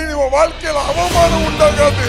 இனி உன் வாழ்க்கையில அவமானம் உண்டாகாது.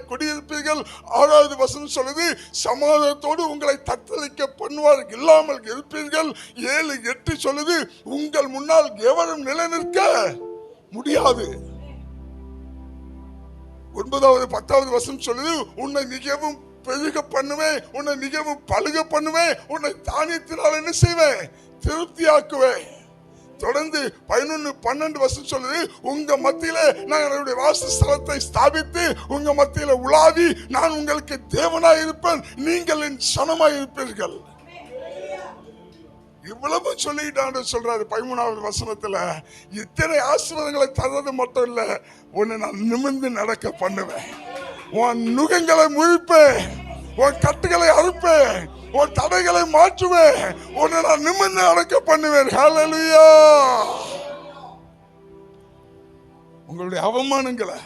குடியிருப்பீர்கள். 6வது வசனம் சொல்லுது, சமாதானத்தோடு உங்களை தத்தளிக்க பண்ணுவார் இல்லாமல் இருப்பீர்கள். 7-8 சொல்லுது, உங்கள் முன்னால் எவரும் நிலைநிற்க முடியாது. 9வது 10வது வசனம் சொல்லுது, உன்னை மிகவும் பெருக பண்ணுவேன், உன்னை மிகவும் பழுக பண்ணுவேன், உன்னை தானியத்தினால் என்ன செய்வேன், திருப்தியாக்குவேன். தொடர்ந்து 11-12 வசனம் சொல்லுது, உங்க மத்தியில நான் என்னுடைய வாசஸ்தலத்தை ஸ்தாபித்து உங்க மத்தியில உலாவி நான் உங்களுக்கு தேவனாய் இருப்பேன், நீங்கள் என் சனமாய் இருப்பீர்கள். இவ்வளவு சொல்லிட்டான்னு சொல்றாரு 13வது வசனத்துல. இத்தனை ஆசீர்வாதங்களை தர்றது மட்டும் இல்ல, உன்னை நான் நிமிர்ந்து நடக்க பண்ணுவேன், உன் நுகங்களை முழிப்பேன், உன் கட்டுகளை அறுப்பேன், உன் தடைகளை மாற்றுவேன், உன்னை நான் நிமிர்ந்து நடக்க பண்ணுவேன். ஹல்லேலூயா. உங்களுடைய அவமானங்களை,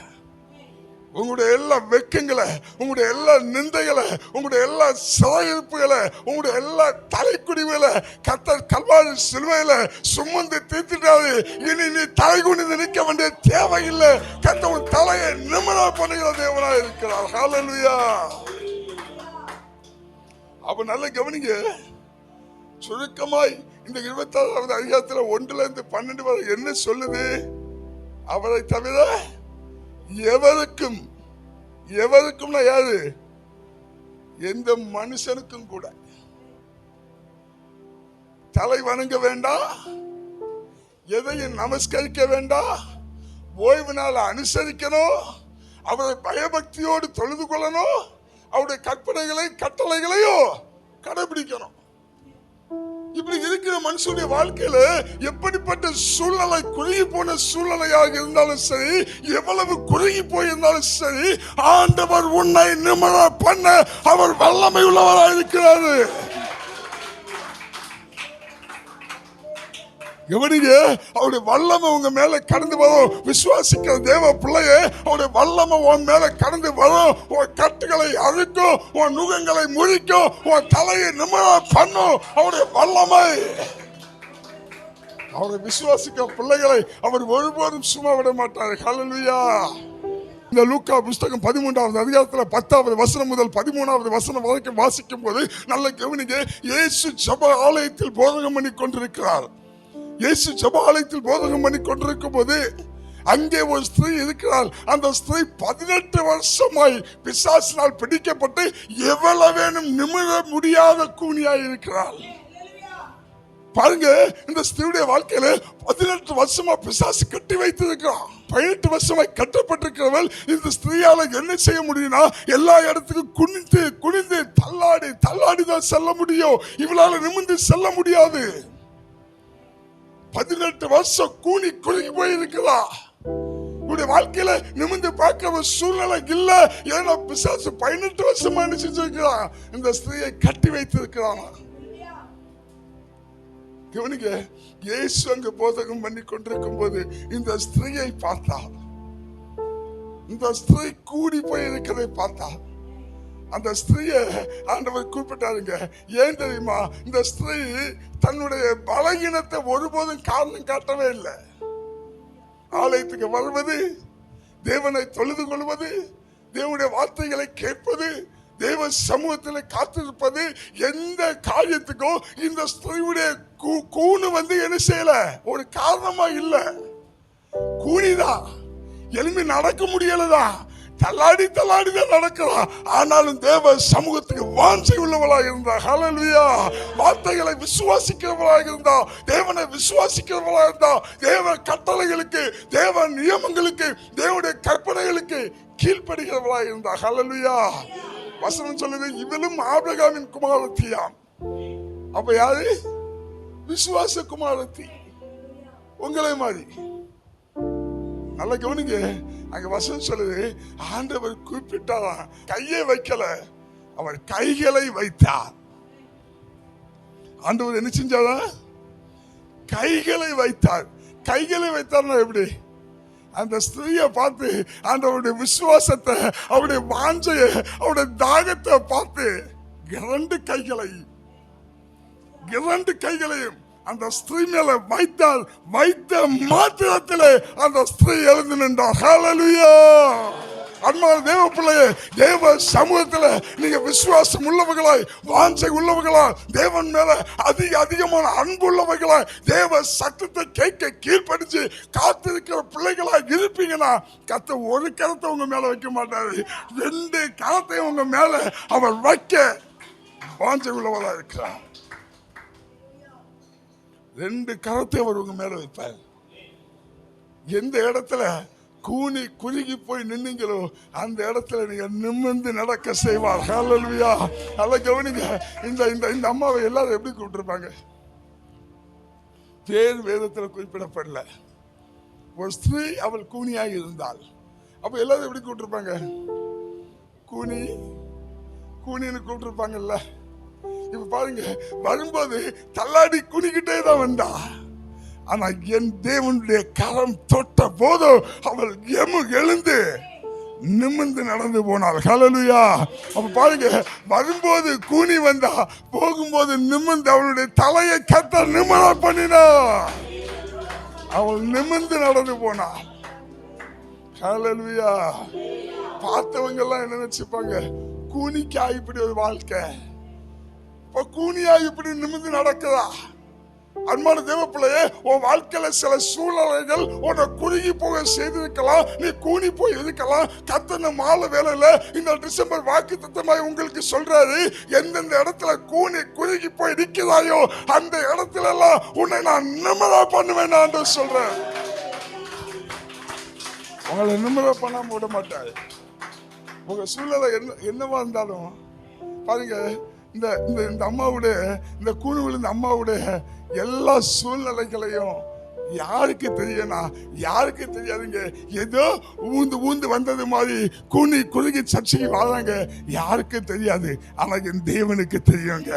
உங்களுடைய எல்லா வெக்கங்களை, உங்களுடைய எல்லா நிந்தைகளை, உங்களுடைய எல்லா சிறையிருப்புகளை, உங்களுடைய எல்லா தலைக்குடிவுகளை கர்த்தர் கல்வாரி சிலுவையில சுமந்து தீர்த்துட்டாரு. இனி நீ தலை குனிந்து நிற்க வேண்டிய தேவையில்லை. கர்த்தர் உன் தலையை நிமிர பண்ணுகிற தேவனாய் இருக்கிறார். ஹல்லேலூயா. அப்ப நல்ல கவனிங்க. சுருக்கமாய் இந்த 26வது அதிகாரத்தில் 1-12 வரை என்ன சொல்லுது? அவரை தவிர எவருக்கும், எவருக்கும் யாரு? எந்த மனுஷனுக்கும் கூட தலை வணங்க வேண்டாம், எதையும் நமஸ்கரிக்க வேண்டாம், ஓய்வு நாள் அனுசரிக்கணும், அவரை பயபக்தியோடு தொழுது கொள்ளணும், அவருடைய கற்பனைகளை கட்டளைகளையும் கடைபிடிக்கணும். இப்படி இருக்கிற மனுஷனுடைய வாழ்க்கையில எப்படிப்பட்ட சூழ்நிலை, குறுகி போன சூழ்நிலையாக இருந்தாலும் சரி, எவ்வளவு குறுகி போயிருந்தாலும் சரி, ஆண்டவர் உன்னை நிமிர பண்ண அவர் வல்லமை உள்ளவராக இருக்கிறாரு. கவனிங்க, அவருடைய வல்லமை உங்க மேல கடந்து வரும். விசுவாசிக்கிற தேவ பிள்ளையே, அவருடைய வல்லமை உன் மேல கடந்து வரும். உன் கட்டுகளை அறுக்கும், உன் நுகங்களை முறிக்கும், உன் தலையை நிமிர பண்ணும் அவருடைய வல்லமை. அவரை விசுவாசிக்கிற பிள்ளைகளை அவர் ஒருபோதும் சும்மா விட மாட்டார். ஹல்லேலூயா. இந்த லூக்கா புஸ்தகம் 13வது அதிகாரத்தில் 10வது வசனம் முதல் 13வது வசனம் வரைக்கும் வாசிக்கும் போது நல்ல கவனிங்க. இயேசு ஜெப ஆலயத்தில் போதகம் பண்ணி கொண்டிருக்கிறார். இயேசு ஜெப ஆலயத்தில் போதகம் பண்ணி கொண்டிருக்கும் போது அங்கே ஒரு ஸ்திரீ இருக்கிறாள். அந்த ஸ்திரீ 18 வருஷமாய் பிசாசினால் பிடிக்கப்பட்டு எவ்வளவேனும் நிமிர முடியாத கூனியாய் இருக்கிறாள். பாருங்க, இந்த ஸ்திரீயுடைய வாழ்க்கையில 18 வருஷமா பிசாசு கட்டி வைத்திருக்கிறான். 18 வருஷமாய் கட்டப்பட்டிருக்கிறவள் இந்த ஸ்திரீயால என்ன செய்ய முடியும்னா, எல்லா இடத்துக்கும் குனிந்து குனிந்து தள்ளாடி தள்ளாடி தான் செல்ல முடியும். இவளால நிமிர்ந்து செல்ல முடியாது. 18 வருஷம் கூனி குறுகி போயிருக்கிறா. உடைய வாழ்க்கையில நிமிர்ந்து பார்க்க சூழ்நிலை இல்ல. ஏன்னா பிசாசு 18 வருஷமா நினைச்சிருக்கிறான், இந்த ஸ்திரீயை கட்டி வைத்திருக்கிறான். கவனிங்க, இயேசு அங்கு போதகம் பண்ணி கொண்டிருக்கும் போது இந்த ஸ்திரீயை பார்த்தார். இந்த ஸ்திரீ கூடி போய் இருக்கிறதை பார்த்தார். அந்த ஸ்திரீயை ஆண்டவர் கூப்பிட்டாருங்க. ஏன் தெரியுமா? இந்த ஸ்திரீ தன்னுடைய பலகீனத்தை ஒருபோதும் காரணம் காட்டவே இல்லை. ஆலயத்துக்கு வருவது, தேவனை தொழுது கொள்வது, தேவனுடைய வார்த்தைகளை கேட்பது, தேவ சமூகத்தில் காத்திருப்பது, எந்த காரியத்துக்கும் இந்த ஸ்திரீயுடைய கூணு என்ன செய்யல, ஒரு காரணமா இல்ல. கூனிதான், எலும்பி நடக்க முடியலதான், தள்ளாடி தள்ளாடி தான் நடக்கலாம். ஆனாலும் தேவ சமூகத்துக்கு வாஞ்சை உள்ளவளாக இருந்தா. ஹல்லேலூயா. வார்த்தைகளை விசுவாசிக்கிறவளாக இருந்தா, தேவனை விசுவாசிக்கிறவளாக இருந்தா, தேவ கட்டளைகளுக்கு, தேவ நியமங்களுக்கு, தேவனுடைய கற்பனைகளுக்கு கீழ்ப்படுகிறவளாக இருந்தா. ஹல்லேலூயா. வசனம் சொல்லுது, இவளும் ஆபிரகாமின் குமாரத்தியாம். அப்ப யாரு? விசுவாச குமாரத்தி, உங்களை மாதிரி. நல்ல கவனிங்க, அங்க வசனம் சொல்லுது, ஆண்டவர் கூப்பிட்டாராம், கையை வைக்கல, அவர் கைகளை வைத்தார். ஆண்டவர் என்ன செஞ்சாரா? கைகளை வைத்தார். கைகளை வைத்தார்னா எப்படி? அந்த ஸ்திரீயை பார்த்து ஆண்டவருடைய விசுவாசத்தை, அவருடைய வாஞ்சையை, அவருடைய தாகத்தை பார்த்து இரண்டு கைகளையும் அந்த ஸ்திரீ மேல வைத்தால், வைத்த மாத்திரத்திலே அந்த ஸ்திரீ எழுந்து நின்றார். ஹல்லேலூயா. அன்பான தேவ பிள்ளையே, தேவ சமூகத்தில் நீங்க விசுவாசம் உள்ளவர்களாய், வாஞ்சை உள்ளவர்களாய், தேவன் மேல அதிகமான அன்பு உள்ளவர்களாய், தேவ சத்தத்தை கேட்க கீழ்ப்படிச்சு காத்திருக்கிற பிள்ளைகளாய் இருப்பீங்கன்னா, கர்த்தர் ஒரு கரத்தை உங்க மேல வைக்க மாட்டாரு, 2 கரத்தை உங்க மேல அவர் வைக்க வாஞ்சை உள்ளவராய் இருக்கிறார். 2 கரத்தை அவர் உங்க மேல வைப்பார். எந்த இடத்துல கூனி குறுகி போய் நின்னீங்களோ அந்த இடத்துல நீங்க நிமிர்ந்து நடக்க செய்வார். ஹல்லேலூயா. நல்லா கவனிங்க, இந்த அம்மாவை எல்லாரும் எப்படி கூப்பிட்டுருப்பாங்க? பேர் வேதத்துல குறிப்பிடப்படல. ஒரு ஸ்திரீ அவள் கூனியாக இருந்தாள். அப்ப எல்லாரும் எப்படி கூப்பிட்டுருப்பாங்க? கூனின்னு கூப்பிட்டுருப்பாங்கல்ல. இப்ப பாருங்க, வரும்போது தள்ளாடி குனிக்கிட்டே தான் வந்தா. ஆனா என் தேவனுடைய கரம் தொட்ட போதோ அவள் எழுந்து நிமிர்ந்து நடந்து போனாள். ஹல்லேலூயா. அப்ப பாருங்க, வரும்போது கூனி வந்தா, போகும்போது நிமிர்ந்து அவளுடைய தலையை கர்த்தர் நிமிர பண்ணினார். அவள் நிமிர்ந்து நடந்து போனாள். ஹல்லேலூயா. பார்த்தவங்க எல்லாம் என்ன நினைச்சுப்பாங்க, கூனிக்கா இப்படி ஒரு வாழ்க்கை, இப்ப கூனியா இப்படி நிமிர்ந்து நடக்குதா? அன்பான தேவ பிள்ளையே, உன் வாழ்க்கையில சில சூழ்நிலைகள் உன்னை குறுகி போக செய்திருக்கலாம், நீ கூனி போய் இருக்கலாம். கர்த்தர் மாலை வேளையில இந்த டிசம்பர் வாக்குத்தத்தமாய் உங்களுக்கு சொல்றாரு, எந்தெந்த இடத்துல கூனி குறுகி போய் நிற்கிறாயோ அந்த இடத்துல எல்லாம் உன்னை நான் நிமிர பண்ணுவேன் என்று சொல்றேன். உங்களை நிமிர பண்ணாம விட மாட்டாரு. உங்க சூழ்நிலை என்னவா இருந்தாலும் பாருங்க, இந்த அம்மாவுடைய, இந்த கூனி விழுந்த அம்மாவுடைய எல்லா சூழ்நிலைகளையும் யாருக்கு தெரியும்னா, யாருக்கு தெரியாதுங்க. ஏதோ ஊந்து வந்தது மாதிரி கூனி குறுகி சர்ச்சைக்கு வராங்க, யாருக்கு தெரியாது. ஆனா என் தேவனுக்கு தெரியுங்க.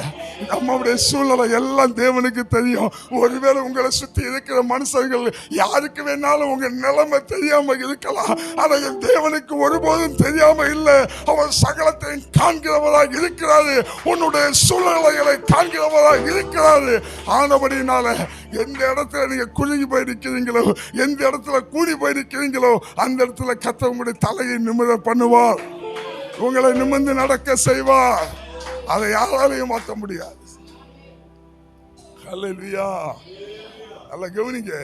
நம்மளுடைய சூழ்நிலை எல்லாம் தேவனுக்கு தெரியும். ஒருவேளை உங்களை சுத்தி இருக்கிற மனுஷர்கள் யாருக்கு வேணாலும் உங்க நிலைமை தெரியாம இருக்கலாம், ஆனா என் தேவனுக்கு ஒருபோதும் தெரியாம இல்லை. அவர் சகலத்தையும் காண்கிறவராக இருக்கிறாரு, உன்னுடைய சூழ்நிலைகளை காண்கிறவராக இருக்கிறாரு. ஆனபடினால எந்த இடத்துல நீங்க குறுகி போய் நிற்கிறீங்களோ, எந்த இடத்துல கூடி போய் நிற்கிறீங்களோ, அந்த இடத்துல கர்த்தர் உங்களுடைய தலையை நிமிர பண்ணுவார், உங்களை நிமிர்ந்து நடக்க செய்வார். அதை யாராலையும் மாற்ற முடியாது. ஹல்லேலூயா. நல்லா கவனிங்க,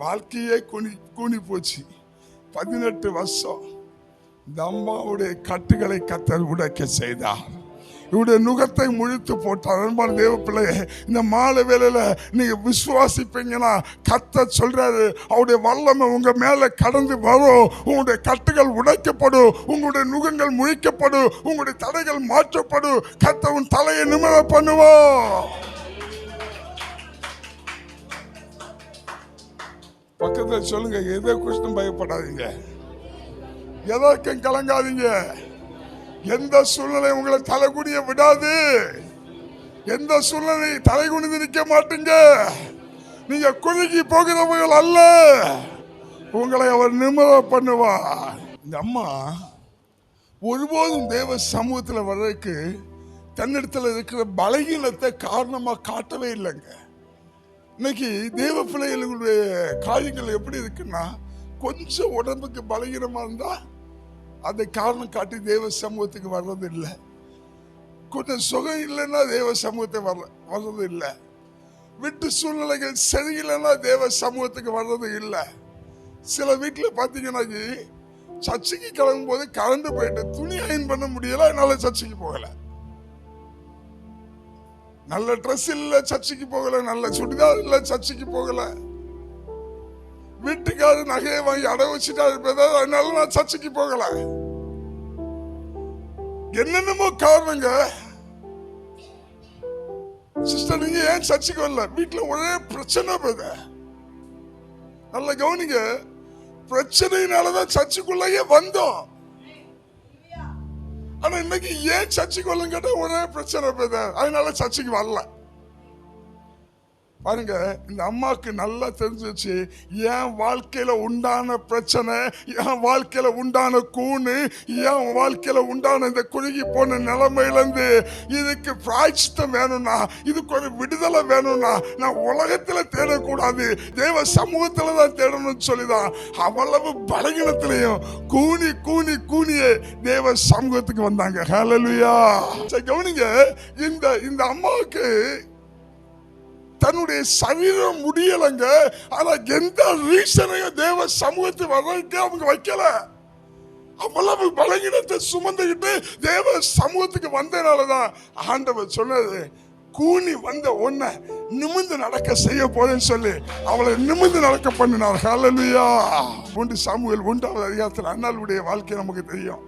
வாழ்க்கையே கூனி போச்சு. 18 வருஷம் இந்த அம்மாவுடைய கட்டுகளை கர்த்தர் உடைக்க செய்தார். இவருடைய நுகத்தை முழித்து போட்டார். அன்பான தேவ பிள்ளையே, இந்த மாலை வேளையில நீங்க விசுவாசிப்பீங்கன்னா கர்த்தர் சொல்றாரு, அவருடைய வல்லமை உங்க மேல கடந்து வரும். உங்களுடைய கட்டுகள் உடைக்கப்படும், உங்களுடைய நுகங்கள் முழிக்கப்படும், உங்களுடைய தடைகள் மாற்றப்படும். கர்த்தர் உன் தலையை நிமிர பண்ணுவோம். பக்கத்துல சொல்லுங்க, எதை குறித்தும் பயப்படாதீங்க, எதற்கும் கலங்காதீங்க. எந்த சூழ்நிலை உங்களை தலைகுனிய விடாது. எந்த சூழ்நிலை தலைகுனிந்து நிற்க மாட்டீங்க. நீங்க குறுகி போகிறவர்கள் அல்ல, உங்களை அவர் நிமிர பண்ணுவார். இந்த அம்மா ஒருபோதும் தேவ சமூகத்தில் வர்றதுக்கு தன்னிடத்தில் இருக்கிற பலகீனத்தை காரணமா காட்டவே இல்லைங்க. இன்னைக்கு தேவ பிள்ளைகளுடைய காரியங்கள் எப்படி இருக்குன்னா, கொஞ்சம் உடம்புக்கு பலகீனமா இருந்தா அதை காரணம் காட்டி தேவ சமூகத்துக்கு வர்றது இல்லை. கொஞ்சம் சுகம் இல்லைன்னா தேவ சமூகத்தை வர்றது இல்லை. வீட்டு சூழ்நிலைகள் சரியில்லைன்னா தேவ சமூகத்துக்கு வர்றது இல்லை. சில வீட்டில் பார்த்தீங்கன்னா, சர்ச்சைக்கு கிளம்பும் போது கரண்ட் போயிட்டு துணி அயன் பண்ண முடியல, அதனால சர்ச்சைக்கு போகல. நல்ல ட்ரெஸ் இல்லை சர்ச்சைக்கு போகல, நல்ல சுடிதார் இல்லை சர்ச்சைக்கு போகல. வீட்டுக்காரு நகையை வாங்கி அடை வச்சுட்டா இருப்பதா, அதனால நான் சர்ச்சைக்கு போகல. என்னென்னமோ காரணங்க. சிஸ்டர், நீங்க ஏன் சர்ச்சைக்கு வரல? வீட்டுல ஒரே பிரச்சனை போகுது. நல்ல கவனிங்க, பிரச்சனையினாலதான் சர்ச்சைக்குள்ளேயே வந்தோம். ஆனா இன்னைக்கு ஏன் சர்ச்சைக்கு வரலன்னு கேட்டா ஒரே பிரச்சனை போகுது, அதனால சர்ச்சைக்கு வரல. பாருங்க, இந்த அம்மாவுக்கு நல்லா தெரிஞ்சிச்சு, என் வாழ்க்கையில உண்டான பிரச்சனை, என் வாழ்க்கையில உண்டான கூணு, என் வாழ்க்கையில உண்டான இந்த குறுகி போன நிலைமையிலிருந்து இதுக்கு பிராயச்சித்தம் வேணும்னா, இதுக்கு ஒரு விடுதலை வேணும்னா நான் உலகத்துல தேடக்கூடாது, தேவ சமூகத்துல தான் தேடணும்னு சொல்லிதான் அவ்வளவு பலகீனத்திலையும் கூனி கூனி கூனியே தேவ சமூகத்துக்கு வந்தாங்க. ஹல்லேலூயா. கவனிங்க, இந்த அம்மாவுக்கு தன்னுடைய சரீரம் முடியலைங்க, ஆனா எந்த ரீசனையும் தேவ சமூகத்தை வர்றதுக்கு அவங்க வைக்கல. அவ்வளவு பலகீனத்தை சுமந்துகிட்டு தேவ சமூகத்துக்கு வந்தனாலதான் ஆண்டவர் சொன்னது, கூனி வந்த ஒன்ன நிமிர்ந்து நடக்க செய்ய போறேன்னு சொல்லி அவளை நிமிர்ந்து நடக்க பண்ணினார். ஹல்லேலூயா. 1 சாமுவேல் 1வது அதிகாரத்தில் அன்னாளுடைய வாழ்க்கை நமக்கு தெரியும்.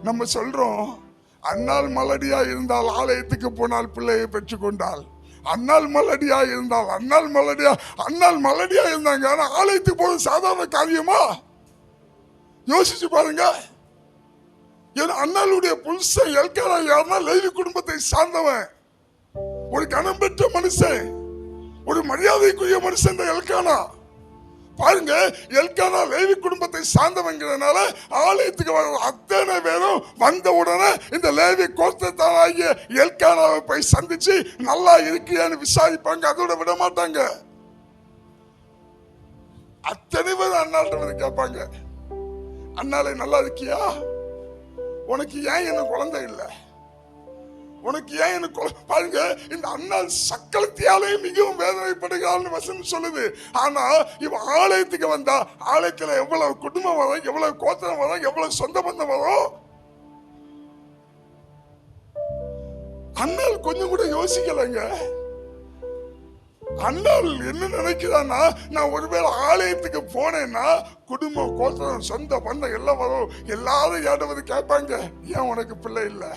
நம்ம சொல்றோம், அன்னாள் மலடியா இருந்தால் ஆலயத்துக்கு போனால் பிள்ளையை பெற்றுக்கொண்டாள். அண்ணால் மலடியா இருந்தால் அண்ணால் மலடியா இருந்தாங்க. ஆனா ஆலயத்துக்கு போறது சாதாரண காரியமா? யோசிச்சு பாருங்க. அண்ணாளுடைய புருஷன் எல்கானா யாருன்னா லேவி குடும்பத்தை சார்ந்தவன். ஒரு கனம் பெற்ற மனுஷன், ஒரு மரியாதைக்குரிய மனுஷன் இந்த எல்கானா. பாருங்க, எல்கானா லேவி குடும்பத்தை சார்ந்தவங்கிறதுனால ஆலயத்துக்கு வர அத்தனை பேரும் வந்த உடனே இந்த லேவி கோத்திரத்தாராகிய எல்கானாவை போய் சந்திச்சு நல்லா இருக்கியான்னு விசாரிப்பாங்க. அதோட விட மாட்டாங்க. அத்தனை பேர் அண்ணாட்ட வந்து கேட்பாங்க, அண்ணாலே நல்லா இருக்கியா? உனக்கு ஏன் என்ன குழந்தை இல்லை? உனக்கு ஏன் எனக்கு பாருங்க, இந்த அண்ணாள் சக்கலத்தியாலே மிகவும் வேதனைப்படுகிறான்னு வசனம் சொல்லுது. ஆனா இவன் ஆலயத்துக்கு வந்தா ஆலயத்துல எவ்வளவு குடும்பம் வரும், எவ்வளவு கோத்திரம் வரும், எவ்வளவு சொந்த பந்தம் வரும். அண்ணாள் கொஞ்சம் கூட யோசிக்கலைங்க. அண்ணாள் என்ன நினைக்கிறான்னா, நான் ஒருவேளை ஆலயத்துக்கு போனேன்னா குடும்பம் கோத்திரம் சொந்த பந்தம் எல்லாம் வரும், எல்லாரும் யாராவது கேட்பாங்க, ஏன் உனக்கு பிள்ளை இல்லை,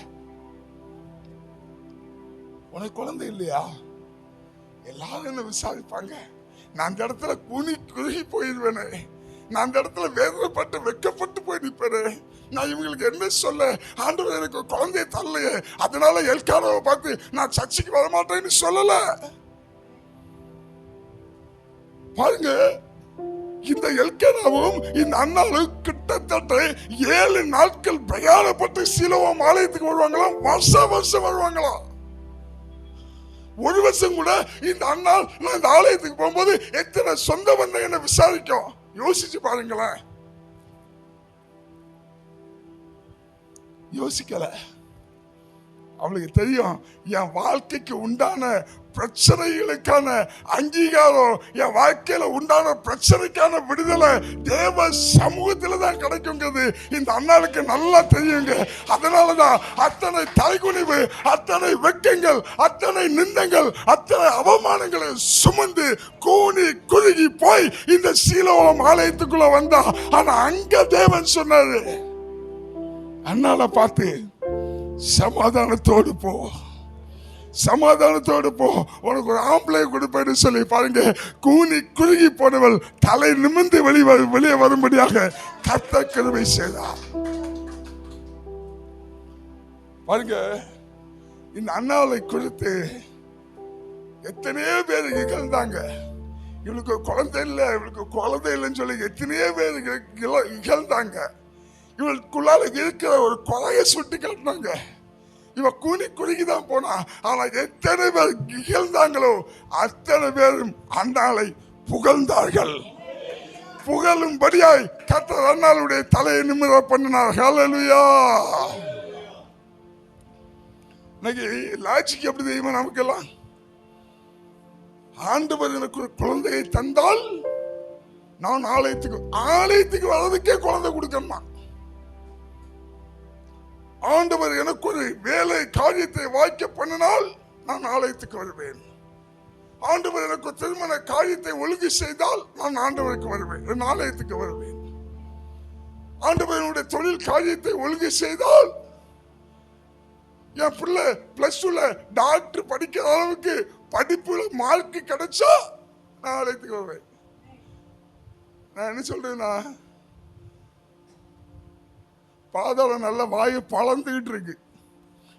உனக்கு குழந்தை இல்லையா? எல்லாரும் என்ன விசாரிப்பாங்க. நான் அந்த இடத்துல குறுகி போயிடுவேனே, நான் அந்த இடத்துல வேதனைப்பட்டு வெக்கப்பட்டு போய் நிற்பேனே. நான் இவங்களுக்கு என்ன சொல்ல? ஆண்டவர் எனக்கு குழந்தைய தரலையே, அதனால எல்கானாவை பார்த்து நான் சர்ச்சைக்கு வரமாட்டேன்னு சொல்லல. பாருங்க, இந்த எல்கானாவும் இந்த அண்ணாலும் கிட்டத்தட்ட 7 நாட்கள் பிரயாணப்பட்டு சீலோவாம் ஆலயத்துக்கு வருவாங்களாம். வருஷம் வருவாங்களாம். ஒரு வருஷம் கூட இந்த அண்ணாள் நான் இந்த ஆலயத்துக்கு போகும்போது எத்தனை சொந்த பந்தம் என்ன விசாரிக்கும். யோசிச்சு பாருங்களேன். யோசிக்கல. அவளுக்கு தெரியும், என் வாழ்க்கைக்கு உண்டான பிரச்சனைகளுக்கான அங்கீகாரம், என் வாழ்க்கையில உண்டான பிரச்சனைக்கான விடுதலை தேவ சமூகத்துல தான் கிடைக்குங்கிறது இந்த அண்ணாளுக்கு நல்லா தெரியுங்க. அதனாலதான் அத்தனை தலைகுனிவு, அத்தனை வெட்கங்கள், அத்தனை நிந்தங்கள், அத்தனை அவமானங்களை சுமந்து கூனி குறுகி போய் இந்த சீலோவாம் ஆலயத்துக்குள்ள வந்தா. ஆனா அங்க தேவன் சொன்னாரு, அண்ணாளை பார்த்து சமாதானத்தோடு போ, சமாதானத்தோடு போ, உனக்கு ஒரு ஆம்பளை கொடுப்பேன்னு சொல்லி பாருங்க. கூனி குறுகி போனவள் தலை நிமிர்ந்து வெளியே வரும்படியாக கர்த்தர் கிருபை செய்தார். பாருங்க, இந்த அண்ணாளை குறித்து எத்தனையோ பேர் இகழ்ந்தாங்க. இவளுக்கு குழந்தை இல்லை, இவளுக்கு குழந்தை இல்லைன்னு சொல்லி எத்தனையோ பேர் இகழ்ந்தாங்க. இவளுக்குள்ளால இருக்கிற ஒரு குறைய சுட்டி காட்டினாங்க. இவ கூனி குறுகிதான் போனா. ஆனா எத்தனை பேர் இகழ்ந்தாங்களோ அத்தனை பேரும் அண்ணாளை புகழ்ந்தார்கள். புகழும்படியாய் கர்த்தர் அண்ணாளுடைய தலையை நிமிர பண்ணினார். ஹல்லேலூயா. இன்னைக்கு லாஜிக் எப்படி தெரியுமா? நமக்கெல்லாம் ஆண்டவர் எனக்கு ஒரு குழந்தையை தந்தால் நான் ஆலயத்துக்கு வர்றதுக்கே குழந்தை கொடுக்கணுமா? ஆண்டவர் எனக்கு ஒரு வேலை காரியத்தை வாய்க்க பண்ணினால் நான் ஆலயத்துக்கு வருவேன். ஆண்டவர் எனக்கு திருமண காரியத்தை ஒழுங்கு செய்தால் நான் ஆண்டவருக்கு வருவேன், என் ஆலயத்துக்கு வருவேன். ஆண்டவனுடைய தொழில் காரியத்தை ஒழுங்கு செய்தால், என் பிள்ளை +2 டாக்டர் படிக்கிற அளவுக்கு படிப்புல மார்க் கிடைச்சா நான் ஆலயத்துக்கு வருவேன். நான் என்ன சொல்றேன்னா, பாதாளம் நல்ல வாயை பழந்துகிட்டு இருக்கு,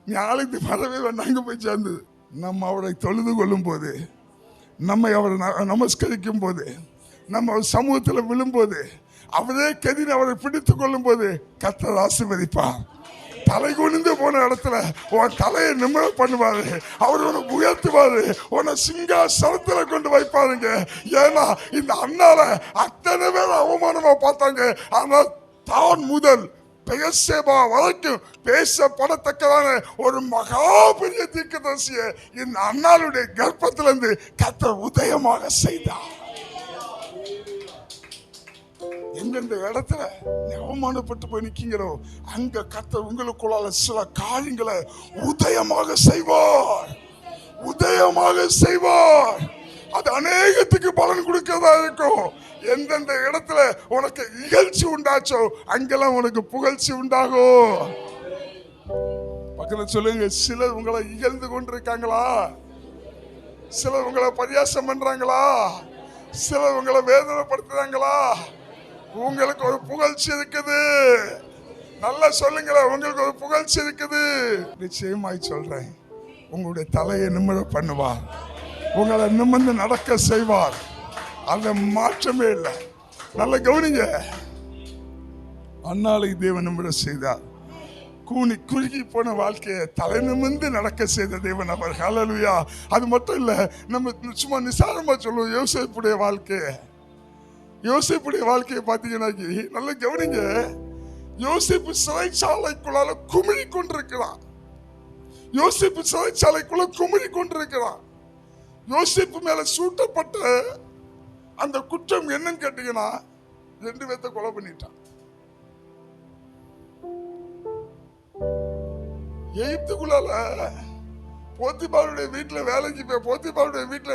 நீ ஆலயத்துக்கு வரவே வேண்டாங்க போய் சேர்ந்தது. நம்ம அவரை தொழுது கொள்ளும் போது, நம்மை அவரை நமஸ்கரிக்கும் போது, நம்ம சமூகத்தில் விழும்போது, அவரே கதிர் அவரை பிடித்துக் கொள்ளும் போது கர்த்தர் ஆசீர்வதிப்பார். தலை குனிந்து போன இடத்துல உன் தலையை நிமிர பண்ணுவாரு. அவர் உன்னை உயர்த்துவாரு, உன்னை சிங்காசனத்துல கொண்டு வைப்பாருங்க. ஏன்னா இந்த அண்ணால அத்தனை பேர் அவமானமா பார்த்தாங்க. ஆனா தான் முதல் பெயர்சேபா வரைக்கும் பேசப்படத்தக்கதான ஒரு மகா பெரிய தீர்க்கதரிசியை இந்த அண்ணாளுடைய கர்ப்பத்திலிருந்து கர்த்தர் உதயமாக செய்தார். எந்தெந்த இடத்துல அவமானப்பட்டு போய் நிற்கிறோ அங்க கர்த்தர் உங்களுக்குள்ளால சில காரியங்களை உதயமாக செய்வார், உதயமாக செய்வார். அது அநேகத்துக்கு பலன் கொடுக்கிறதா இருக்கும். எந்தெந்த இடத்துல உனக்கு இகழ்ச்சி உண்டாச்சோ அங்கெல்லாம் உனக்கு புகழ்ச்சி உண்டாகும். பக்கத்துல சொல்லுங்க, சிலர் உங்களை இகழ்ந்து கொண்டிருக்காங்களா? சிலர் உங்களை பரியாசம் பண்றாங்களா? சிலர் உங்களை வேதனைப்படுத்துறாங்களா? உங்களுக்கு ஒரு புகழ்ச்சி இருக்குது. நல்லா சொல்லுங்களேன், உங்களுக்கு ஒரு புகழ்ச்சி இருக்குது. நிச்சயமாய் சொல்றேன், உங்களுடைய தலையை நிமிர பண்ணுவார். உங்களை நிமிர்ந்து நடக்க செய்வார். அந்த மாற்றமே இல்லை. நல்ல கவனிங்க. அன்னாலை தேவன் நிமிர செய்தார். கூனி குறுகி போன வாழ்க்கையை தலை நிமிர்ந்து நடக்க செய்த தேவன் அவர். ஹல்லேலூயா. அது மட்டும் இல்ல, நம்ம சும்மா நிசாரமா சொல்லுவோம் யோசேப்புடைய வாழ்க்கையை பார்த்தீங்கன்னா, நல்ல கவனிங்க. யோசேப்பு சிறைச்சாலைக்குள்ளால குமிழி கொண்டிருக்கிறான். யோசேப்பு மேல சூட்டப்பட்ட அந்த குற்றம் என்னன்னு கேட்டீங்கன்னா, 2 பேர்த்த கொலை பண்ணிட்டான். எகிப்துக்குள்ளால போத்திபாருடைய வீட்டுல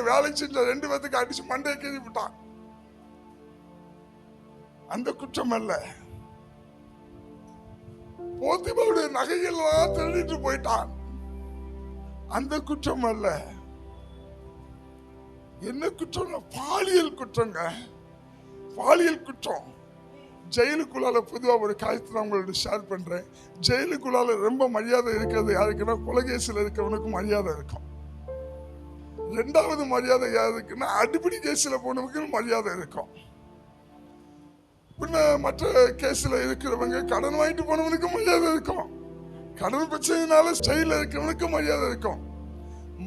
வேலை செஞ்ச 2 பேர்த்துக்கு அடிச்சு மண்டையை கீறி விட்டான். அந்த குற்றம் அல்ல. போத்திபாருடைய நகையெல்லாம் திருடிட்டு போயிட்டான். அந்த குற்றம் அல்ல. என்ன குற்றம்? பாலியல் குற்றம். ஜெயிலுக்குள்ளால பொதுவாக ஒரு காரியத்தை நான் உங்களோட ஷேர் பண்றேன். ஜெயிலுக்குள்ளால ரொம்ப மரியாதை இருக்கிறது யாருக்குன்னா, கொலைகேசில் இருக்கிறவனுக்கு மரியாதை இருக்கும். 2வது மரியாதை யாருக்குன்னா, அடிப்படை கேஸில் போனவனுக்கு மரியாதை இருக்கும். பின்ன மற்ற கேஸ்ல இருக்கிறவங்க, கடன் வாங்கிட்டு போனவனுக்கு மரியாதை இருக்கும். கடன் பிரச்சனைனால ஜெயில இருக்கிறவனுக்கு மரியாதை இருக்கும்.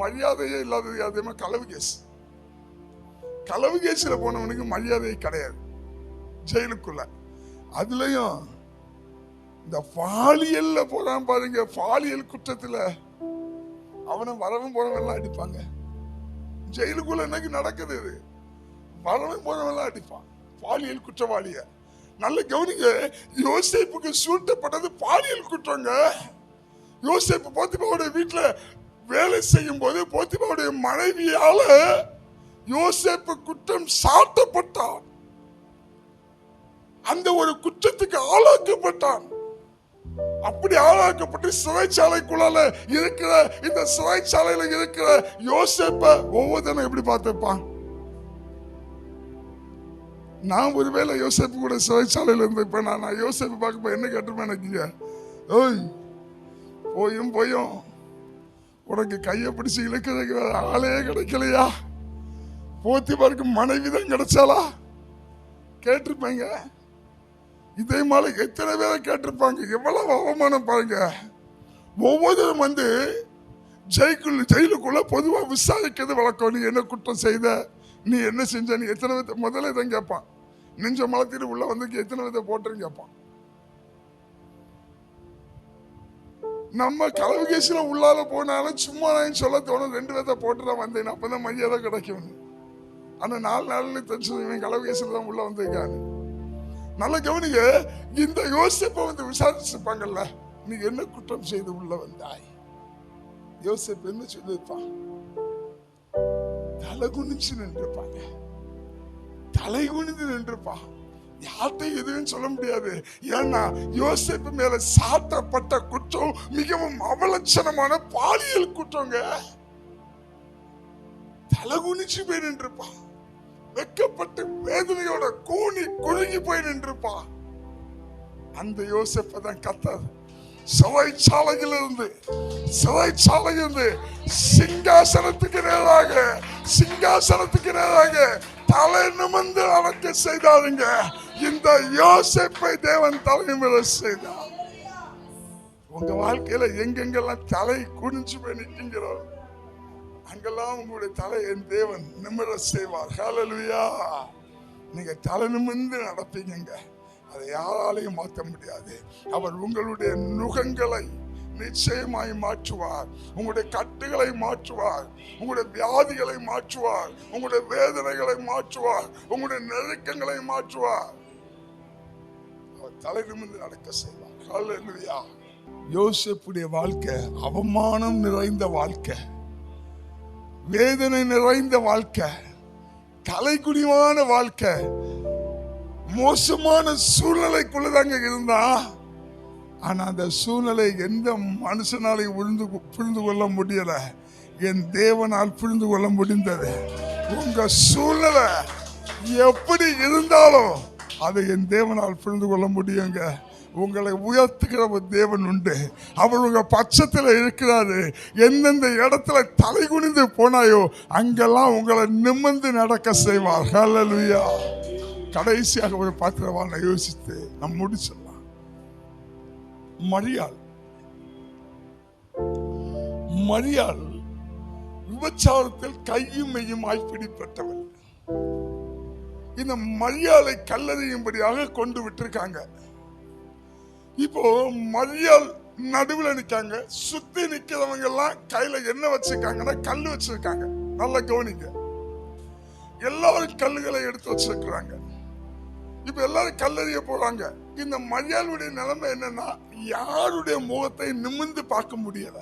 மரியாதையே இல்லாதது அதே களவு கேஸ்ல போனவனுக்கு மரியாதை கிடையாது ஜெயிலுக்குள்ள. அதுலயும் இந்த பாலியல்ல போறான் பாருங்க. பாலியல் குற்றத்துல அவனை வரவும் போறவன் அடிப்பாங்க. ஜெயிலுக்குள்ள என்னைக்கு நடக்குது? இது வரவும் போறவன் அடிப்பான் பாலியல் குற்றவாளிய. நல்ல கவனிங்க. யோசேப்புக்கு சூட்டப்பட்டது பாலியல் குற்றங்க. யோசேப்பு போத்திபாவுடைய வீட்டுல வேலை செய்யும் போது போத்திபாவுடைய மனைவியால யோசேப்பு குற்றம் சாட்டப்பட்டான். அந்த ஒரு குற்றத்துக்கு ஆளாக்கப்பட்டான். அப்படி ஆளாக்கப்பட்டு சிறைச்சாலைக்குள்ளால இருக்கிற இந்த சிறைச்சாலையில இருக்கிற யோசேப்ப ஒவ்வொருத்தனும் எப்படி பார்த்திருப்பான்? நான் ஒருவேளை யோசேப்பு கூட சிறைச்சாலையில இருந்திருப்பேன். நான் யோசேப்பு பார்க்க என்ன கேட்டிருப்பேன் எனக்குங்க, ஓய் போயும் உனக்கு கையை பிடிச்சு இழுக்கிறதுக்கு ஆளே கிடைக்கலையா? போத்திபாருக்கு மனைவிதான் கிடைச்சாலா? கேட்டிருப்பேங்க. இதே மாதிரி எத்தனை பேரை கேட்டிருப்பாங்க. எவ்வளவு அவமானம் பாருங்க. ஒவ்வொருத்தரும் ஜெயிலுக்குள்ள பொதுவா விசாரிக்கிறது வழக்கம். நீ என்ன குற்றம் செய்த, நீ என்ன செஞ்ச, நீ எத்தனை வித முதல்ல இதான் கேட்பான். நெஞ்ச மலத்திட்டு உள்ள எத்தனை வித போட்டுன்னு கேட்பான். நம்ம களவு கேஸ்ல உள்ளால போனாலும் சும்மா நான் சொல்ல தோணும், 2 வித போட்டுதான் வந்தேன், அப்பதான் மரியாதை கிடைக்கும். ஆனா 4 நாள்ல தெரிஞ்சு களவு கேஸ்ல தான் உள்ள வந்திருக்காரு. நல்ல கவனிங்க. இந்த யோசேப்பை விசாரிச்சிருப்பாங்கல்ல, நீ என்ன குற்றம் செய்து உள்ள வந்தாய்? யோசேப்பு என்ன சொல்லிருப்பான்? தலை குனிஞ்சு நின்றுப்பாங்க. யார்கிட்டையும் எதுவும் சொல்ல முடியாது. ஏன்னா யோசேப்பு மேல சாட்டப்பட்ட குற்றம் மிகவும் அவலட்சணமான பாலியல் குற்றங்க. தலை குனிச்சு போய் நின்றுப்பான். வெக்கப்பட்டு வேதனையோட கூனி குறுகி போய் நின்றுப்பான். அந்த யோசேப்பை தான் கர்த்தர் சிறைச்சாலையிலிருந்து சிங்காசனத்துக்கு நேராக தலை நிமிர்ந்து நடக்க செய்தாருங்க. இந்த யோசேப்பை தேவன் தலைமையில செய்தார். உங்க வாழ்க்கையில எங்கெங்கெல்லாம் தலை குனிஞ்சு போய் நிற்கிறோ அங்கெல்லாம் உங்களுடைய தலை என் தேவன் நிமிர செய்வார். ஹல்லேலூயா. நீங்க தலை நிமிர்ந்து நடப்பீங்க. அதை யாராலையும் மாற்ற முடியாது. அவர் உங்களுடைய நுகங்களை நிச்சயமாய் மாற்றுவார். உங்களுடைய கட்டுகளை மாற்றுவார். உங்களுடைய வியாதிகளை மாற்றுவார். உங்களுடைய வேதனைகளை மாற்றுவார். உங்களுடைய நெருக்கங்களை மாற்றுவார். அவர் தலை நிமிர்ந்து நடக்க செய்வார். ஹல்லேலூயா. யோசேப்புடைய வாழ்க்கை அவமானம் நிறைந்த வாழ்க்கை, வேதனை நிறைந்த வாழ்க்கை, தலைகுனிவான வாழ்க்கை, மோசமான சூழ்நிலைக்குள்ளதாங்க இருந்தா. ஆனா அந்த சூழ்நிலை எந்த மனுஷனாலையும் புரிந்து கொள்ள முடியல. என் தேவனால் புரிந்து கொள்ள முடிந்தது. உங்க சூழ்நிலை எப்படி இருந்தாலும் அதை என் தேவனால் புரிந்து கொள்ள முடியுங்க. உங்களை உயர்த்துகிற ஒரு தேவன் உண்டு. அவர் உங்க பட்சத்தில் இருக்கிறாரு. எந்தெந்த இடத்துல தலை குனிந்து போனாயோ அங்கெல்லாம் உங்களை நிமிர்ந்து நடக்க செய்வார். ஹல்லேலூயா. கடைசியாக ஒரு பாத்திரவாளனை யோசித்து நம்ம முடிச்சிடலாம். மரியாள் விபச்சாரத்தில் கையும் மெய்யுமாய் பிடிப்பட்டவள். இந்த மரியாளை கல்லறியும்படியாக கொண்டு விட்டிருக்காங்க. இப்போ மரியாள் நடுவில் நிற்காங்க. சுத்தி நிக்கிறவங்க எல்லாம் கையில என்ன வச்சிருக்காங்கன்னா கல்லு வச்சிருக்காங்க. நல்லா கவனிங்க. எல்லாரும் கல்லுகளை எடுத்து வச்சிருக்கிறாங்க. இப்ப எல்லாரும் கல்லறிய போறாங்க. இந்த மரியாளுடைய நிலைமை என்னன்னா, யாருடைய முகத்தை நிமிர்ந்து பார்க்க முடியல.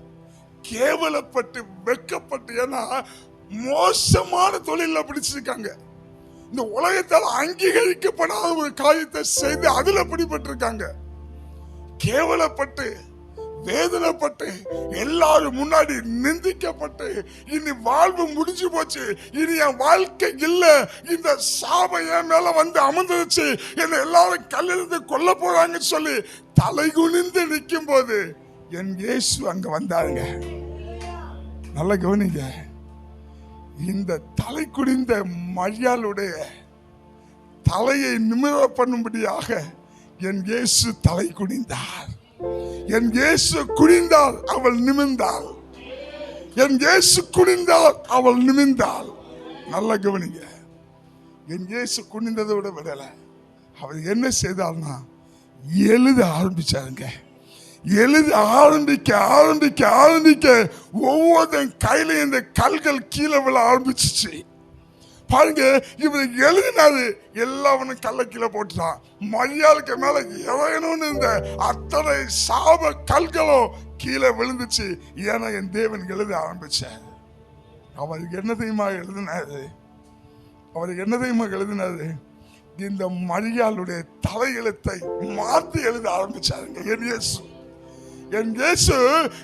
கேவலப்பட்டு வெக்கப்பட்டு, ஏன்னா மோசமான தொழில பிடிச்சிருக்காங்க. இந்த உலகத்தால் அங்கீகரிக்கப்படாத ஒரு காரியத்தை செய்து அதுல பிடிபட்டிருக்காங்க. கேவலப்பட்டு வேதனைப்பட்டு எல்லாரும் முன்னாடி நிந்திக்கப்பட்டு, இனி வாழ்வு முடிஞ்சு போச்சு, இனி என் வாழ்க்கை இல்ல, இந்த சாபம் என் மேல வந்து அமர்ந்துருச்சு, என்ன எல்லாரும் கல்லெறிந்து கொல்ல போறாங்கன்னு சொல்லி தலை குனிந்து நிற்கும் போது என் இயேசு அங்க வந்தாருங்க. நல்ல கவனிங்க. இந்த தலை குனிந்த மரியாளுடைய தலையை நிமிர பண்ணும்படியாக என் இயேசு தலை குனிந்தார். என் இயேசு குனிந்தார், அவள் நிமிர்ந்தாள். என் இயேசு குனிந்தார், அவள் நிமிர்ந்தாள். நல்ல கவனிங்க. என் இயேசு குனிந்ததை விட விடல. அவர் என்ன செய்தார்னா எழுத ஆரம்பிச்சாருங்க. எழுத ஆரம்பிக்க ஆரம்பிக்க ஆரம்பிக்க ஒவ்வொரு கையில இந்த கல்கள் கீழே விழ ஆரம்பிச்சிச்சு. பாருங்க, இவர் எழுதினாரு, எல்லாவனும் கல்ல கீழே போட்டுட்டான். மரியாளுக்கு மேல இறையணும்னு இந்த அத்தனை சாப கல்களும் கீழே விழுந்துச்சு. ஏன்னா என் தேவன் எழுத ஆரம்பிச்ச. அவருக்கு என்ன தெரியுமா எழுதினாரு? அவருக்கு என்ன தெரியுமா எழுதினாரு? இந்த மரியாளுடைய தலையெழுத்தை மாற்றி எழுத ஆரம்பிச்சாருங்க என் இயேசு. என் இயேசு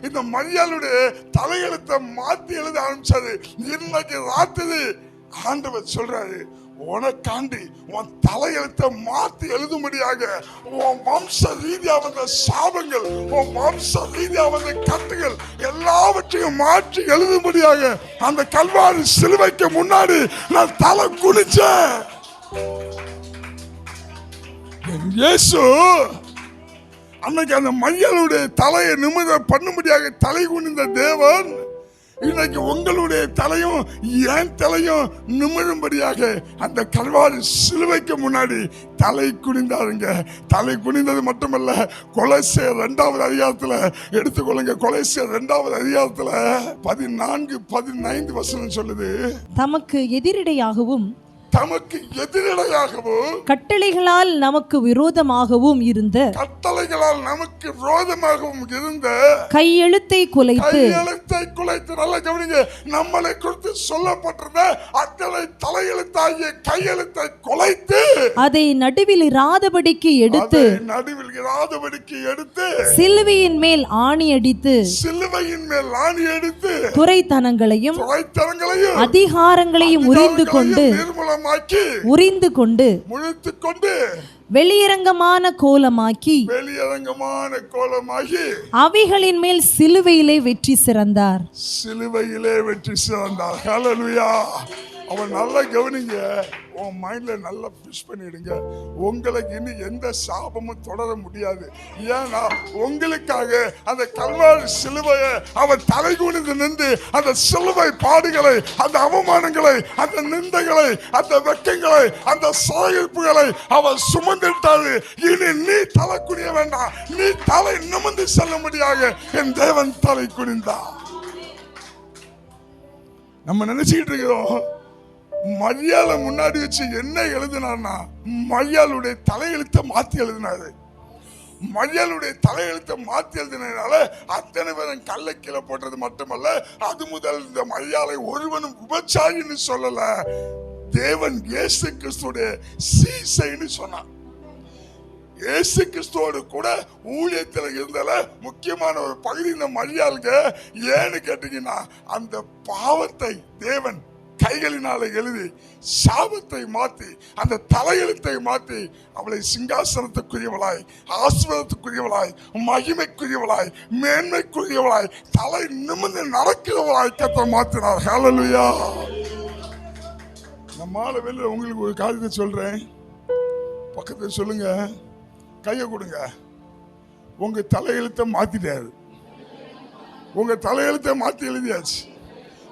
இந்த மரியாளுடைய தலையெழுத்தை மாற்றி எழுத ஆரம்பிச்சாரு. இன்னைக்கு ராத்திரி ஆண்டவர் சொல்றாரு, உனக்காண்டி உன் தலையெழுத்தை மாற்றி எழுதும்படியாக உன் வம்ச ரீதியா வந்த சாபங்கள், உன் வம்ச ரீதியா வந்த கட்டுகள் எல்லாவற்றையும் மாற்றி எழுதும்படியாக அந்த கல்வாரி சிலுவைக்கு முன்னாடி நான் தலை குனிச்சேன். இயேசு அன்னைக்கு அந்த மரியாளுடைய தலையை நிமிர பண்ணும்படியாக தலை குனிந்த தேவன் இன்னைக்கு உங்களுடைய தலையும் என் தலையும் நிமிரும்படியாக அந்த கல்வாரி சிலுவைக்கு முன்னாடி தலை குனிந்தாருங்க. தலை குனிந்தது மட்டுமல்ல, கொலோசியர் 2வது அதிகாரத்துல எடுத்துக்கொள்ளுங்க. கொலோசியர் 2வது அதிகாரத்துல 14-15 வசனம் சொல்லுது, தமக்கு எதிரிடையாகவும் கட்டளைகளால் நமக்கு விரோதமாகவும் இருந்த கையெழுத்தை குலைத்து நல்ல கவனிங்க. நம்மளை குறித்து சொல்லப்பட்டிருந்த அத்தனை தலையெழுத்தாகிய கையெழுத்தை குலைத்து அதை நடுவில் இராதபடிக்கு எடுத்து சிலுவையின் மேல் ஆணி அடித்து துரைத்தனங்களையும் அதிகாரங்களையும் உரிந்து கொண்டு வெளியரங்கமான கோலமாக்கி அவைகளின் மேல் சிலுவையிலே வெற்றி சிறந்தார். ஹல்லேலூயா. அவன் நல்லா கவனிங்க. உன் மைண்ட்ல நல்லா ஃபிஷ் பண்ணிடுங்க. உங்களுக்கு இனி எந்த சாபமும் தொடர முடியாது. ஏன்னா உங்களுக்காக அந்த கல்வாரி சிலுவையை அவன் தலை குனிந்து நின்று அந்த சிலுவை பாடுகளை, அந்த அவமானங்களை, அந்த நிந்தைகளை, அந்த வெக்கங்களை, அந்த சாகிப்புகளை அவன் சுமந்துட்டாரு. இனி நீ தலை குனிய வேண்டாம், நீ தலை நிமிர்ந்து செல்லும்படியாக என் தேவன் தலை குனிந்தான். நம்ம நினைச்சுக்கிட்டு இருக்கிறோம், மரியாள முன்னாடி வச்சு என்ன எழுதினார்னா மரியாளுடைய தலையெழுத்தை மாத்தி எழுதினாரு. மரியாளுடைய தலையெழுத்தை மாத்தி எழுதினால அத்தனை பேரும் கல்லை கீழே போட்டது மட்டுமல்ல, அது முதல் இந்த மரியாளை ஒருவனும் விபச்சாரின்னு சொல்லல, தேவன் இயேசு கிறிஸ்துடைய சீசைன்னு சொன்னான். இயேசு கிறிஸ்துவோடு கூட ஊழியத்தில் இருந்தால முக்கியமான ஒரு பகுதி இந்த மரியாளுங்க. ஏன்னு கேட்டீங்கன்னா, அந்த பாவத்தை தேவன் கைகளினால எழுதி சாபத்தை மாற்றி அந்த தலையெழுத்தை மாற்றி அவளை சிங்காசனத்துக்குரியவளாய், ஆசீர்வாதத்துக்குரியவளாய், மகிமைக்குரியவளாய், மேன்மைக்குரியவளாய், தலை நிமிர்ந்து நடக்கிறவளாய் கர்த்தர் மாற்றினார். ஹல்லேலூயா. நம்மால வெளில உங்களுக்கு ஒரு காரியத்தை சொல்றேன், பக்கத்துல சொல்லுங்க, கையை கொடுங்க. உங்க தலையெழுத்தை மாத்திட்டாரு. உங்க தலையெழுத்தை மாத்தி எழுதியாச்சு.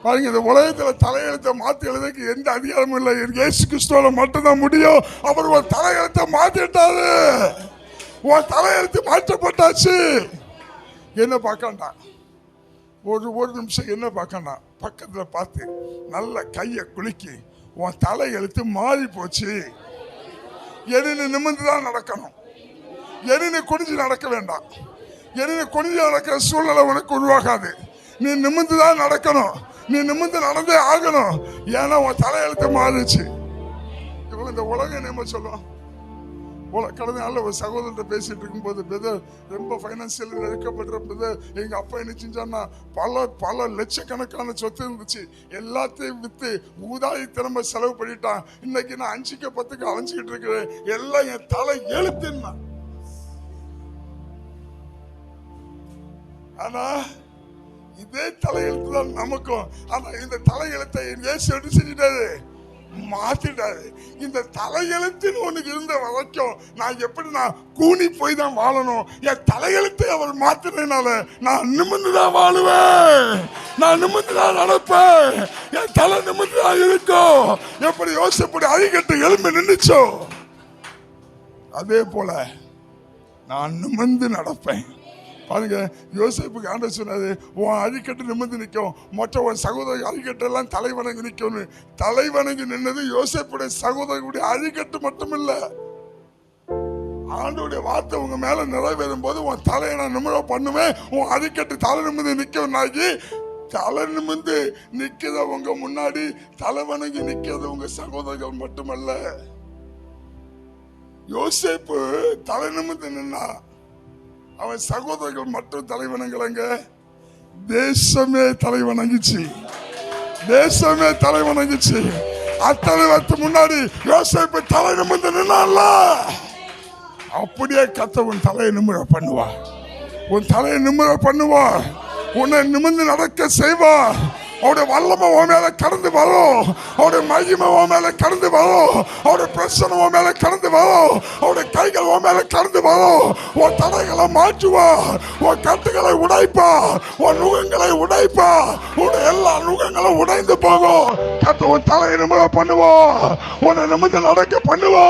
பாருங்க, இந்த உலகத்துல தலையெழுத்தை மாத்தி எழுதுக்கு எந்த அதிகாரமும் இல்லை. இயேசு கிறிஸ்துவால மட்டும்தான் முடியும். அவர் ஒரு தலையெழுத்தை மாத்திட்டாரு. உன் தலையெழுத்து மாற்றப்பட்டாச்சு. என்ன பார்க்கண்டா, ஒரு நிமிஷம் என்ன பார்க்கண்டா, பக்கத்துல பார்த்து நல்ல கையை குலுக்கி, உன் தலையெழுத்து மாறி போச்சு. எனினு நிமிர்ந்துதான் நடக்கணும். எனினு குனிஞ்சு நடக்க வேண்டாம். எனினு குனிஞ்சு நடக்கிற சூழ்நிலை உனக்கு உருவாகாது. நீ நிமிர்ந்துதான் நடக்கணும். நீ நிமிர்ந்து நடந்தே ஆகணும். ஏன்னா உன் தலையெழுத்து மாறிச்சு. இவங்க இந்த உலகம் நம்ம சொல்லுவோம். கடந்த நாளில் ஒரு சகோதரர்கிட்ட பேசிட்டு இருக்கும்போது, பிரதர் ரொம்ப ஃபைனான்சியல் நெருக்கப்படுற பிரதர், எங்க அப்பா என்ன செஞ்சான்னா பல லட்சக்கணக்கான சொத்து இருந்துச்சு, எல்லாத்தையும் வித்து ஊதாரி திரும்ப செலவு பண்ணிட்டான். இன்னைக்கு நான் 5க்கு 10க்கு அலைஞ்சிக்கிட்டு இருக்கிறேன். எல்லாம் என் தலை எழுத்துன்னா. ஆனா இதே தலையெழுத்து தான் நமக்கும். ஆனா இந்த தலையெழுத்தை இயேசு எடுத்து செஞ்சிட்டாரு, மாத்திட்டாரு. இந்த தலையெழுத்துன்னு உனக்கு இருந்த வரைக்கும் நான் எப்படி நான் கூனி போய் தான் வாழணும். என் தலையெழுத்தை அவர் மாத்தினால நான் நிமிர்ந்துதான் வாழுவேன். நான் நிமிர்ந்துதான் நடப்பேன். என் தலை நிமிர்ந்துதான் இருக்கும். எப்படி யோசிப்படி அழிகட்டு எலும்பு நின்றுச்சோ அதே போல நான் நிமிர்ந்து நடப்பேன். பாருங்க, யோசேப்புக்கு ஆண்டவர் சொன்னாரு, உன் அழிக்கட்டு நிமிர்ந்து நிற்கும், மற்ற உன் சகோதரி அழிக்கட்டெல்லாம் தலைவணங்கி நிற்கும்னு. தலைவணங்கி நின்னது யோசேப்புடைய சகோதரர்களுடைய அழிக்கட்டு மட்டும் இல்ல. ஆண்டவருடைய வார்த்தை உங்க மேல நிறைவேறும் போது உன் தலையை நான் நிமிர பண்ணுவேன். உன் அழிக்கட்டு தலை நிமிர்ந்து நிற்கும். தலை நிமிர்ந்து நிற்கிறத உங்க முன்னாடி தலை வணங்கி நிற்கிறது உங்க சகோதரர்கள் மட்டுமல்ல. யோசேப்பு தலை நிமிர்ந்து நின்னா அவன் சகோதரர்கள் மட்டும் தலைவணங்கலங்க, தேசமே தலைவணங்கிச்சு. தேசமே தலைவணங்கிச்சு. அத்தனை வருஷத்துக்கு முன்னாடி யோசேப்பு தலை நிமிர்ந்து நின்னான்ல, அப்படியே கர்த்தர் உன் தலையை நிமிர பண்ணுவா. உன் தலையை நிமிர பண்ணுவா. உன்னை நிமிர்ந்து நடக்க செய்வா. அவருடைய வல்லமை உன் மேல கடந்து வரும். அவருடைய மகிமை உன் மேல கடந்து வரும். அவருடைய பிரச்சனை உன் மேல கடந்து வரும். அவருடைய கைகள் உன் மேல கடந்து வரும். உன் தடைகளை மாற்றுவா. உன் கட்டுகளை உடைப்பா. உன் நுகங்களை உடைப்பா. உன்னுடைய எல்லா நுகங்களும் உடைந்து போகும். கர்த்தர் உன் தலையை நிமிர பண்ணுவா. உன்னை நிமிர்ந்து நடக்க பண்ணுவா.